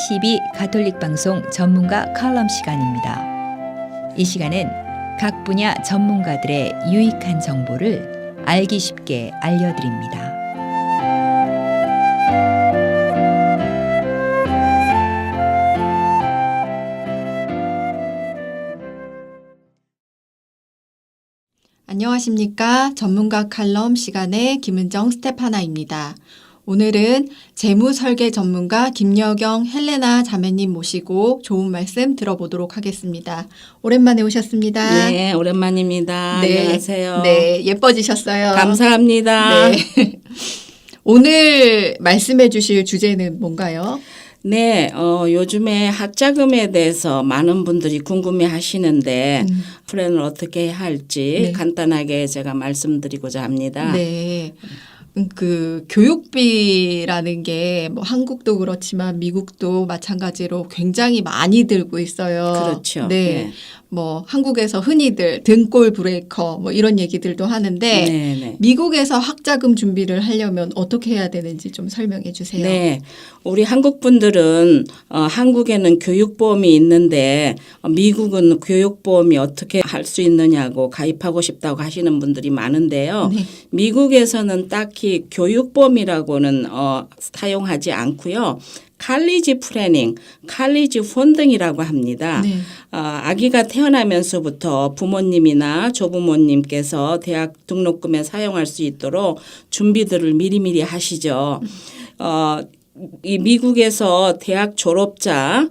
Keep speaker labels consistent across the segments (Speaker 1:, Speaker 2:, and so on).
Speaker 1: K12 가톨릭 방송 전문가 칼럼 시간입니다. 이 시간은 각 분야 전문가들의 유익한 정보를 알기 쉽게 알려드립니다.
Speaker 2: 안녕하십니까. 전문가 칼럼 시간의 김은정 스테파나입니다. 오늘은 재무설계 전문가 김여경 헬레나 자매님 모시고 좋은 말씀 들어보도록 하겠습니다. 오랜만에 오셨습니다.
Speaker 3: 네, 오랜만입니다.
Speaker 2: 네,
Speaker 3: 안녕하세요.
Speaker 2: 네, 예뻐지셨어요.
Speaker 3: 감사합니다.
Speaker 2: 네. 오늘 말씀해 주실 주제는 뭔가요?
Speaker 3: 네, 요즘에 학자금에 대해서 많은 분들이 궁금해 하시는데 플랜을 어떻게 해야 할지
Speaker 2: 네.
Speaker 3: 간단하게 제가 말씀드리고자 합니다.
Speaker 2: 네. 그 교육비라는 게 뭐 한국도 그렇지만 미국도 마찬가지로 굉장히 많이 들고 있어요.
Speaker 3: 그렇죠.
Speaker 2: 네.
Speaker 3: 네.
Speaker 2: 뭐 한국에서 흔히들 등골 브레이커 뭐 이런 얘기들도 하는데
Speaker 3: 네, 네.
Speaker 2: 미국에서 학자금 준비를 하려면 어떻게 해야 되는지 좀 설명해 주세요.
Speaker 3: 네, 우리 한국 분들은 한국에는 교육보험이 있는데 미국은 교육보험이 어떻게 할 수 있느냐고 가입하고 싶다고 하시는 분들이 많은데요.
Speaker 2: 네.
Speaker 3: 미국에서는 딱히 교육보험이라고는 사용하지 않고요. 칼리지 플래닝, 칼리지 펀딩이라고 합니다.
Speaker 2: 네.
Speaker 3: 아기가 태어나면서부터 부모님이나 조부모님께서 대학 등록금에 사용할 수 있도록 준비들을 미리미리 하시죠. 이 미국에서 대학 졸업자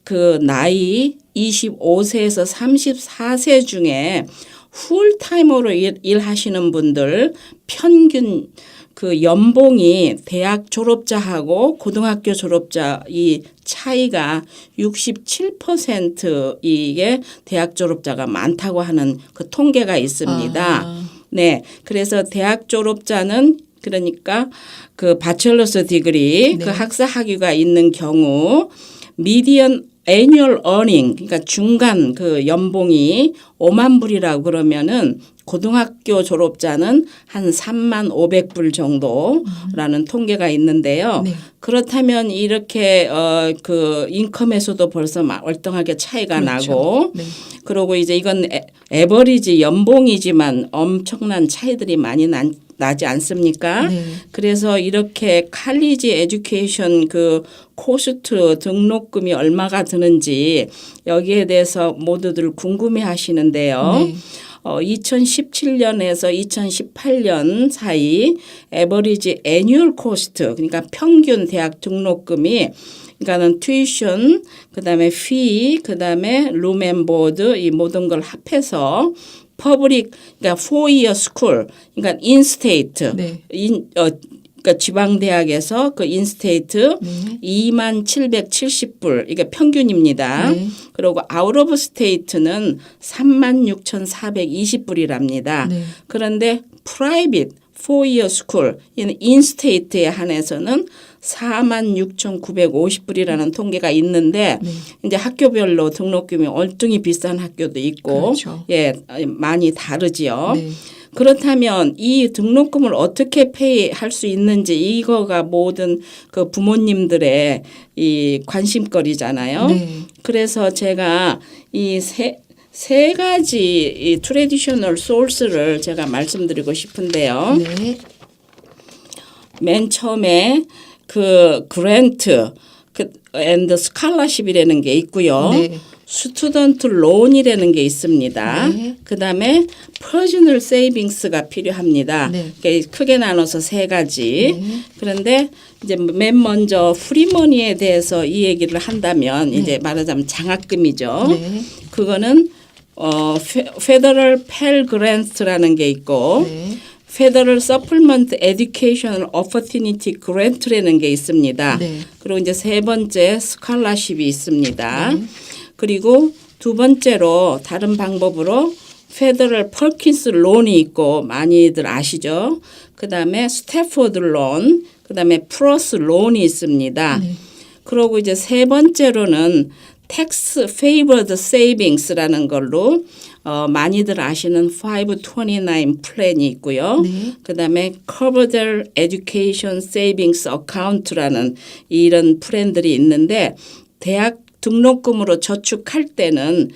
Speaker 3: 그 나이 25세에서 34세 중에 풀타임으로 일하시는 분들 평균 그 연봉이 대학 졸업자하고 고등학교 졸업자 이 차이가 67% 이게 대학 졸업자가 많다고 하는 그 통계가 있습니다. 네. 그래서 대학 졸업자는 그러니까 그 바첼러스 디그리
Speaker 2: 네.
Speaker 3: 그 학사 학위가 있는 경우 미디언 애뉴얼 어닝 그러니까 중간 그 연봉이 5만 불이라고 그러면은 고등학교 졸업자는 한 3만 500불 정도라는 통계가 있는데요.
Speaker 2: 네.
Speaker 3: 그렇다면 이렇게 그 인컴에서도 벌써 월등하게 차이가
Speaker 2: 그렇죠.
Speaker 3: 나고
Speaker 2: 네.
Speaker 3: 그리고 이제 이건 에버리지 연봉이지만 엄청난 차이들이 많이 나지 않습니까?
Speaker 2: 네.
Speaker 3: 그래서 이렇게 칼리지 에듀케이션 그 코스트 등록금이 얼마가 드는지 여기에 대해서 모두들 궁금해 하시는데요.
Speaker 2: 네.
Speaker 3: 2017년에서 2018년 사이 에버리지 애뉴얼 코스트 그러니까 평균 대학 등록금이 그러니까는 튜이션 그다음에 피 그다음에 룸앤보드 이 모든 걸 합해서 퍼블릭 그러니까 4year school 그러니까 인스테이트
Speaker 2: 네.
Speaker 3: 그러니까 지방 대학에서 그 인스테이트
Speaker 2: 네.
Speaker 3: 2만 770불 이게 평균입니다.
Speaker 2: 네.
Speaker 3: 그리고 아웃 오브 스테이트는 3만 6,420불이랍니다.
Speaker 2: 네.
Speaker 3: 그런데 프라이빗 4year school 인스테이트에 한해서는 4만 6,950불이라는 통계가 있는데
Speaker 2: 네.
Speaker 3: 이제 학교별로 등록금이 월등히 비싼 학교도 있고
Speaker 2: 그렇죠.
Speaker 3: 예 많이 다르지요.
Speaker 2: 네.
Speaker 3: 그렇다면 이 등록금을 어떻게 페이할 수 있는지 이거가 모든 그 부모님들의 이 관심거리잖아요.
Speaker 2: 네.
Speaker 3: 그래서 제가 이 세 가지 이 트래디셔널 소스를 제가 말씀드리고 싶은데요.
Speaker 2: 네.
Speaker 3: 맨 처음에 그 그랜트 앤드 스칼라십이라는 게 있고요.
Speaker 2: 네.
Speaker 3: 스튜던트 론이라는 게 있습니다.
Speaker 2: 네.
Speaker 3: 그다음에 퍼스널 세이빙스가 필요합니다.
Speaker 2: 네.
Speaker 3: 그러니까 크게 나눠서 세 가지.
Speaker 2: 네.
Speaker 3: 그런데 이제 맨 먼저 프리머니에 대해서 이 얘기를 한다면 이제 말하자면 장학금이죠.
Speaker 2: 네.
Speaker 3: 그거는 페더럴 펠 그랜트라는 게 있고
Speaker 2: 네.
Speaker 3: 페더럴 서플먼트 에듀케이셔널 오퍼튜니티 그랜트라는 게 있습니다.
Speaker 2: 네.
Speaker 3: 그리고 이제 세 번째 스칼라십이 있습니다.
Speaker 2: 네.
Speaker 3: 그리고 두 번째로 다른 방법으로 페더럴 펄킨스 론이 있고 많이들 아시죠. 그다음에 스태포드 론, 그다음에 프로스 론이 있습니다.
Speaker 2: 네.
Speaker 3: 그리고 이제 세 번째로는 텍스 페이버드 세이빙스라는 걸로 많이들 아시는 529 플랜이 있고요.
Speaker 2: 네.
Speaker 3: 그다음에 Coverdell Education Savings Account라는 이런 플랜들이 있는데 대학 등록금으로 저축할 때는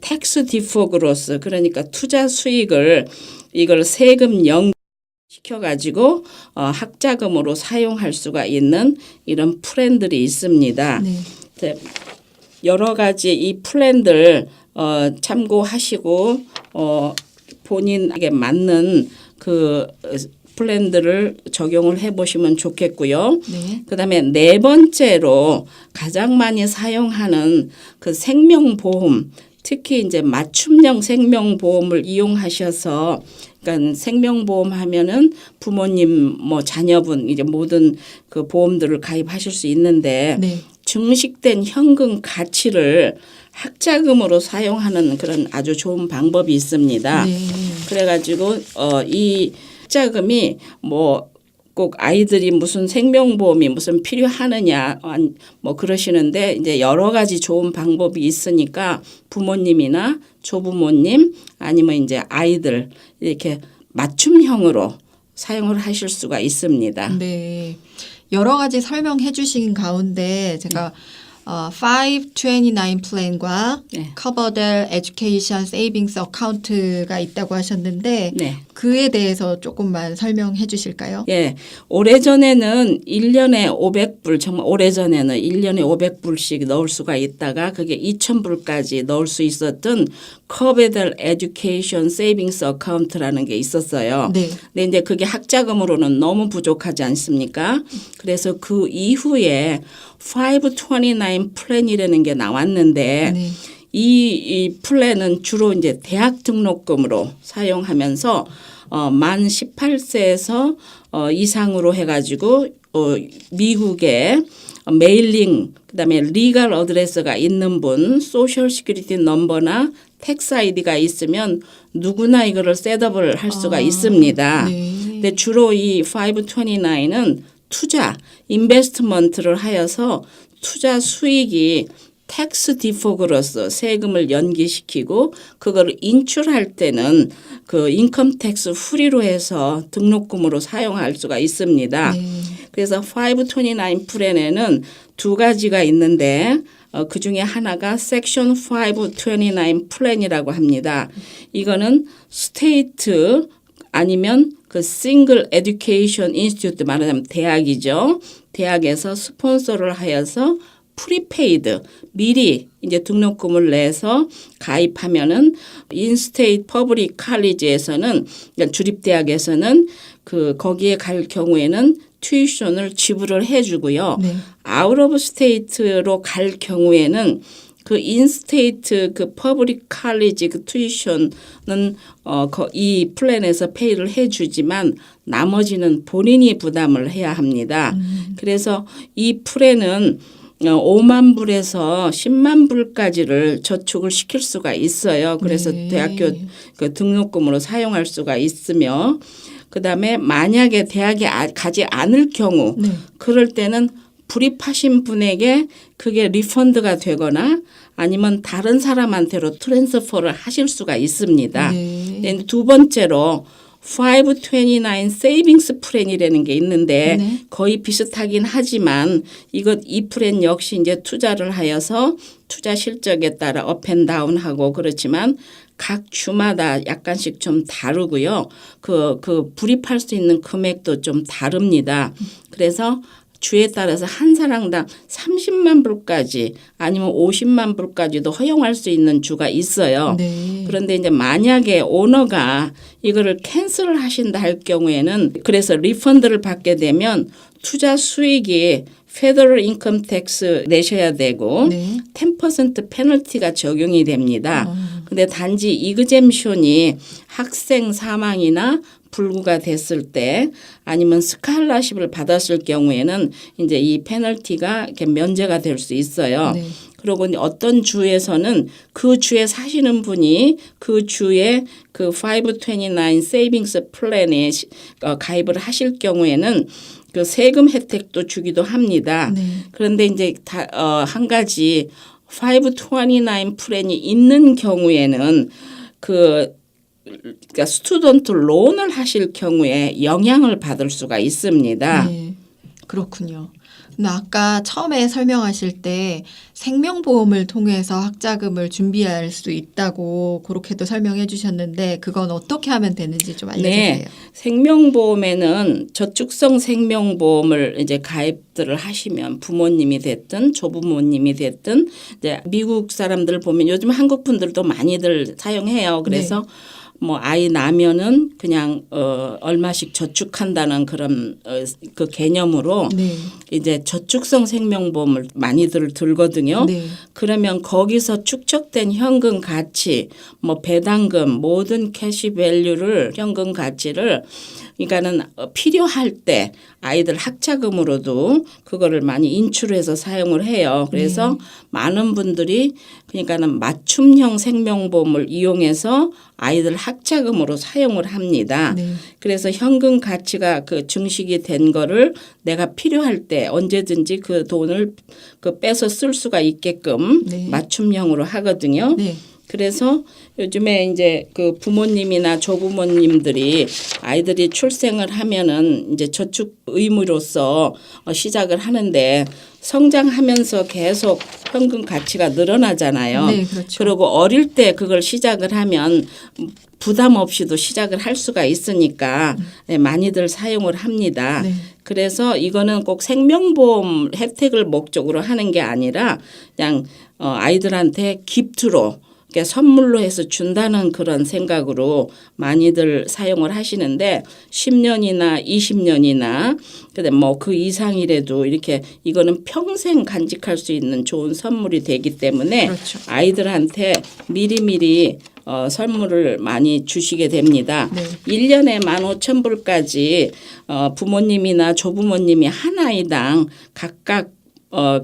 Speaker 3: 텍스 디퍼 그로스 그러니까 투자 수익을 이걸 세금 연 시켜가지고 학자금으로 사용할 수가 있는 이런 플랜들이 있습니다.
Speaker 2: 네.
Speaker 3: 여러 가지 이 플랜들 참고하시고 본인에게 맞는 그 플랜들을 적용을 해보시면 좋겠고요.
Speaker 2: 네.
Speaker 3: 그다음에 네 번째로 가장 많이 사용하는 그 생명보험, 특히 이제 맞춤형 생명보험을 이용하셔서 그러니까 생명보험 하면은 부모님 뭐 자녀분 이제 모든 그 보험들을 가입하실 수 있는데
Speaker 2: 네.
Speaker 3: 증식된 현금 가치를 학자금으로 사용하는 그런 아주 좋은 방법이 있습니다.
Speaker 2: 네.
Speaker 3: 그래가지고 이 학자금이 뭐 꼭 아이들이 무슨 생명보험이 무슨 필요하느냐 뭐 그러시는데 이제 여러 가지 좋은 방법이 있으니까 부모님이나 조부모님 아니면 이제 아이들 이렇게 맞춤형으로 사용을 하실 수가 있습니다.
Speaker 2: 네. 여러 가지 설명해 주신 가운데 제가 529 플랜과
Speaker 3: 네.
Speaker 2: Coverdell Education Savings Account가 있다고 하셨는데
Speaker 3: 네.
Speaker 2: 그에 대해서 조금만 설명해 주실까요?
Speaker 3: 예. 오래전에는 1년에 500불, 정말 오래전에는 1년에 500불씩 넣을 수가 있다가 그게 2,000불까지 넣을 수 있었던 Coverdell Education Savings Account라는 게 있었어요.
Speaker 2: 네.
Speaker 3: 근데 이제 그게 학자금으로는 너무 부족하지 않습니까? 그래서 그 이후에 529 플랜이라는 게 나왔는데
Speaker 2: 네.
Speaker 3: 이 플랜은 주로 이제 대학 등록금으로 사용하면서 만 18세에서 이상으로 해가지고 미국에 메일링 그다음에 리갈 어드레스가 있는 분, 소셜 시큐리티 넘버나 텍스 아이디가 있으면 누구나 이거를 셋업을 할 수가 있습니다.
Speaker 2: 네.
Speaker 3: 근데 주로 이 529는 투자, 인베스트먼트를 하여서 투자 수익이 텍스 디포그로서 세금을 연기시키고 그거를 인출할 때는 그 인컴 텍스 프리로 해서 등록금으로 사용할 수가 있습니다.
Speaker 2: 네.
Speaker 3: 그래서 529 플랜에는 두 가지가 있는데 그 중에 하나가 섹션 529 플랜이라고 합니다. 이거는 스테이트 아니면 그 싱글 에듀케이션 인스티튜트 말하자면 대학이죠. 대학에서 스폰서를 하여서 프리페이드 미리 이제 등록금을 내서 가입하면은 인스테이트 퍼블릭 칼리지에서는 그러니까 주립대학에서는 그 거기에 갈 경우에는 튜이션을 지불을 해주고요.
Speaker 2: 네.
Speaker 3: 아웃 오브 스테이트로 갈 경우에는 그 인스테이트 그 퍼블릭 칼리지 그 튜이션은 이 플랜에서 페이를 해주지만 나머지는 본인이 부담을 해야 합니다. 그래서 이 플랜은 5만 불에서 10만 불까지를 저축을 시킬 수가 있어요. 그래서
Speaker 2: 네.
Speaker 3: 대학교 그 등록금으로 사용할 수가 있으며 그다음에 만약에 대학에 가지 않을 경우
Speaker 2: 네.
Speaker 3: 그럴 때는 불입하신 분에게 그게 리펀드가 되거나 아니면 다른 사람한테로 트랜스퍼를 하실 수가 있습니다.
Speaker 2: 네.
Speaker 3: 두 번째로 529 세이빙스 플랜이라는 게 있는데
Speaker 2: 네.
Speaker 3: 거의 비슷하긴 하지만 이 플랜 역시 이제 투자를 하여서 투자 실적에 따라 업앤다운하고 그렇지만 각 주마다 약간씩 좀 다르고요. 그 불입할 수 있는 금액도 좀 다릅니다. 그래서 주에 따라서 한 사람당 30만 불까지 아니면 50만 불까지도 허용할 수 있는 주가 있어요.
Speaker 2: 네.
Speaker 3: 그런데 이제 만약에 오너가 이거를 캔슬을 하신다 할 경우에는 그래서 리펀드를 받게 되면 투자 수익이 페더럴 인컴 텍스 내셔야 되고
Speaker 2: 네.
Speaker 3: 10% 페널티가 적용이 됩니다. 근데 단지 이그젬션이 학생 사망이나 불구가 됐을 때 아니면 스칼라십을 받았을 경우에는 이제 이 페널티가 이렇게 면제가 될 수 있어요.
Speaker 2: 네.
Speaker 3: 그리고 어떤 주에서는 그 주에 사시는 분이 그 주에 그 529 세이빙스 플랜에 가입을 하실 경우에는 그 세금 혜택도 주기도 합니다.
Speaker 2: 네.
Speaker 3: 그런데 이제 한 가지 529 플랜이 있는 경우에는 그러니까 스튜던트 론을 하실 경우에 영향을 받을 수가 있습니다.
Speaker 2: 네, 그렇군요. 근데 아까 처음에 설명하실 때 생명보험을 통해서 학자금을 준비할 수 있다고 그렇게도 설명해 주셨는데 그건 어떻게 하면 되는지 좀 알려주세요.
Speaker 3: 네, 생명보험에는 저축성 생명보험을 이제 가입들을 하시면 부모님이 됐든 조부모님이 됐든 이제 미국 사람들 보면 요즘 한국 분들도 많이들 사용해요. 그래서 뭐 아이 나면은 그냥 얼마씩 저축한다는 그런 그 개념으로
Speaker 2: 네.
Speaker 3: 이제 저축성 생명보험을 많이들 들거든요.
Speaker 2: 네.
Speaker 3: 그러면 거기서 축적된 현금 가치, 뭐 배당금, 모든 캐시 밸류를 현금 가치를 그러니까는 필요할 때 아이들 학자금으로도 그거를 많이 인출해서 사용을 해요. 그래서 많은 분들이 그러니까는 맞춤형 생명보험을 이용해서 아이들 학자금으로 사용을 합니다.
Speaker 2: 네.
Speaker 3: 그래서 현금 가치가 그 증식이 된 거를 내가 필요할 때 언제든지 그 돈을 그 빼서 쓸 수가 있게끔
Speaker 2: 네.
Speaker 3: 맞춤형으로 하거든요.
Speaker 2: 네.
Speaker 3: 그래서 요즘에 이제 그 부모님이나 조부모님들이 아이들이 출생을 하면은 이제 저축 의무로서 시작을 하는데 성장하면서 계속 현금 가치가 늘어나잖아요.
Speaker 2: 네, 그렇죠.
Speaker 3: 그리고 어릴 때 그걸 시작을 하면 부담 없이도 시작을 할 수가 있으니까 네, 많이들 사용을 합니다.
Speaker 2: 네.
Speaker 3: 그래서 이거는 꼭 생명보험 혜택을 목적으로 하는 게 아니라 그냥 아이들한테 기프트로 그러니까 선물로 해서 준다는 그런 생각으로 많이들 사용을 하시는데 10년이나 20년이나 근데 뭐 그 이상이라도 이렇게 이거는 평생 간직할 수 있는 좋은 선물이 되기 때문에
Speaker 2: 그렇죠.
Speaker 3: 아이들한테 미리미리 선물을 많이 주시게 됩니다.
Speaker 2: 네.
Speaker 3: 1년에 15,000불까지 부모님이나 조부모님이 한 아이당 각각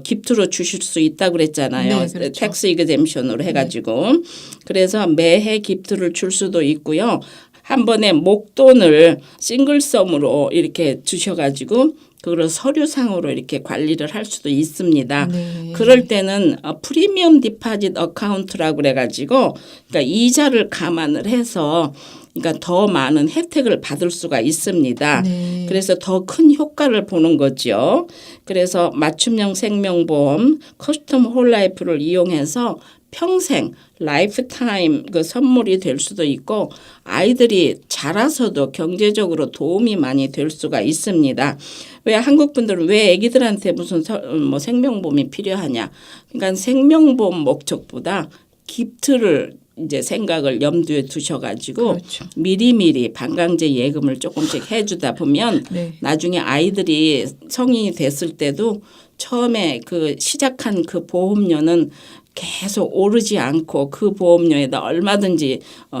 Speaker 3: 기프트로 주실 수 있다고 그랬잖아요.
Speaker 2: 네, 그렇죠.
Speaker 3: 텍스 이그젬션으로 해가지고 그래서 매해 기프트를 줄 수도 있고요. 한 번에 목돈을 싱글섬으로 이렇게 주셔가지고 그걸 서류상으로 이렇게 관리를 할 수도 있습니다.
Speaker 2: 네.
Speaker 3: 그럴 때는 프리미엄 디파짓 어카운트라고 그래가지고 그러니까 이자를 감안을 해서 그러니까 더 많은 혜택을 받을 수가 있습니다.
Speaker 2: 네.
Speaker 3: 그래서 더 큰 효과를 보는 거죠. 그래서 맞춤형 생명보험 커스텀 홀라이프를 이용해서 평생 라이프타임 그 선물이 될 수도 있고 아이들이 자라서도 경제적으로 도움이 많이 될 수가 있습니다. 왜 한국 분들은 왜 아기들한테 무슨 뭐 생명보험이 필요하냐? 그러니까 생명보험 목적보다 기프트를 이제 생각을 염두에 두셔가지고
Speaker 2: 그렇죠.
Speaker 3: 미리미리 반강제 예금을 조금씩 해주다 보면
Speaker 2: 네.
Speaker 3: 나중에 아이들이 성인이 됐을 때도 처음에 그 시작한 그 보험료는 계속 오르지 않고 그 보험료에다 얼마든지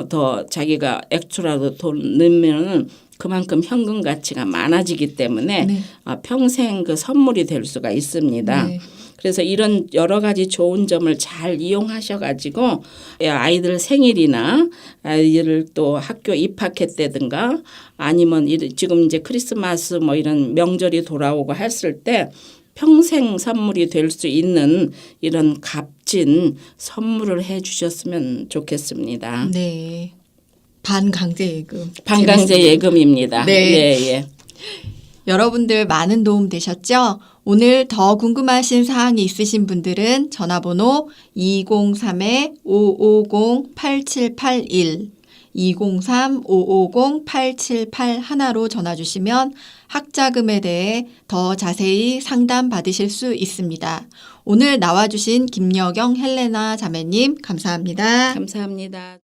Speaker 3: 더 자기가 엑스트라도 돈 넣으면은 그만큼 현금 가치가 많아지기 때문에
Speaker 2: 네.
Speaker 3: 평생 그 선물이 될 수가 있습니다.
Speaker 2: 네.
Speaker 3: 그래서 이런 여러 가지 좋은 점을 잘 이용하셔가지고 아이들 생일이나 아이들 또 학교 입학했다든가 아니면 지금 이제 크리스마스 뭐 이런 명절이 돌아오고 했을 때 평생 선물이 될 수 있는 이런 값진 선물을 해 주셨으면 좋겠습니다.
Speaker 2: 네. 반강제 예금.
Speaker 3: 반강제
Speaker 2: 재밌습니다.
Speaker 3: 예금입니다.
Speaker 2: 네.
Speaker 3: 예, 예.
Speaker 2: 여러분들 많은 도움 되셨죠? 오늘 더 궁금하신 사항이 있으신 분들은 전화번호 203-550-8781 203-550-8781로 전화 주시면 학자금에 대해 더 자세히 상담 받으실 수 있습니다. 오늘 나와주신 김여경 헬레나 자매님 감사합니다.
Speaker 3: 감사합니다.